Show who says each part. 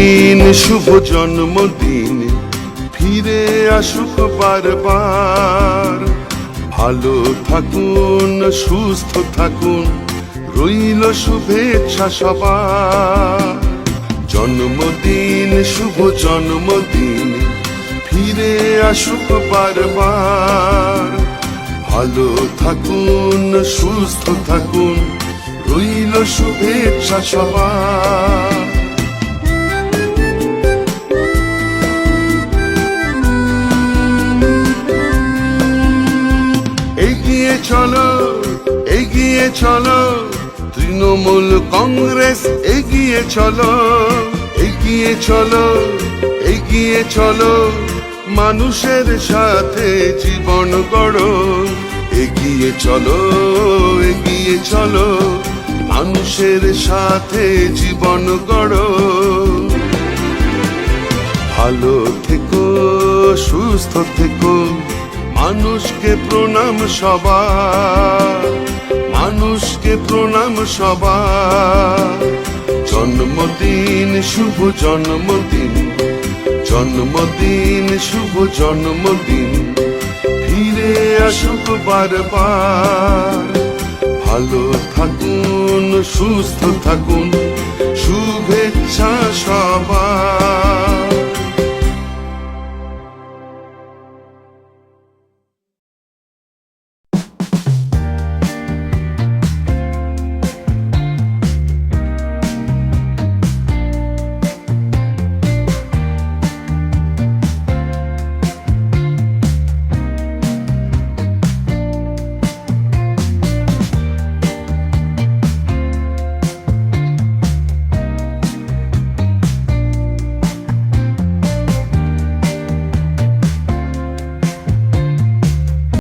Speaker 1: জন্মদিন শুভ জন্মদিন ফিরে আসুক বারবার। ভালো থাকুন সুস্থ থাকুন রইল শুভেচ্ছা সবার। জন্মদিন শুভ জন্মদিন ফিরে আসুক বারবার। ভালো থাকুন সুস্থ থাকুন রইল শুভেচ্ছা সবার। এগিয়ে চলো এগিয়ে চলো তৃণমূল কংগ্রেস এগিয়ে চলো এগিয়ে চলো এগিয়ে চলো মানুষের সাথে জীবন গড়ো। এগিয়ে চলো এগিয়ে চলো মানুষের সাথে জীবন গড়ো। ভালো থেকো সুস্থ থেকো মানুষকে প্রণাম সবার মানুষকে প্রণাম সবার। জন্মদিন শুভ জন্মদিন জন্মদিন শুভ জন্মদিন ফিরে আসুক বারবার। ভালো থাকুন সুস্থ থাকুন শুভেচ্ছা সবার।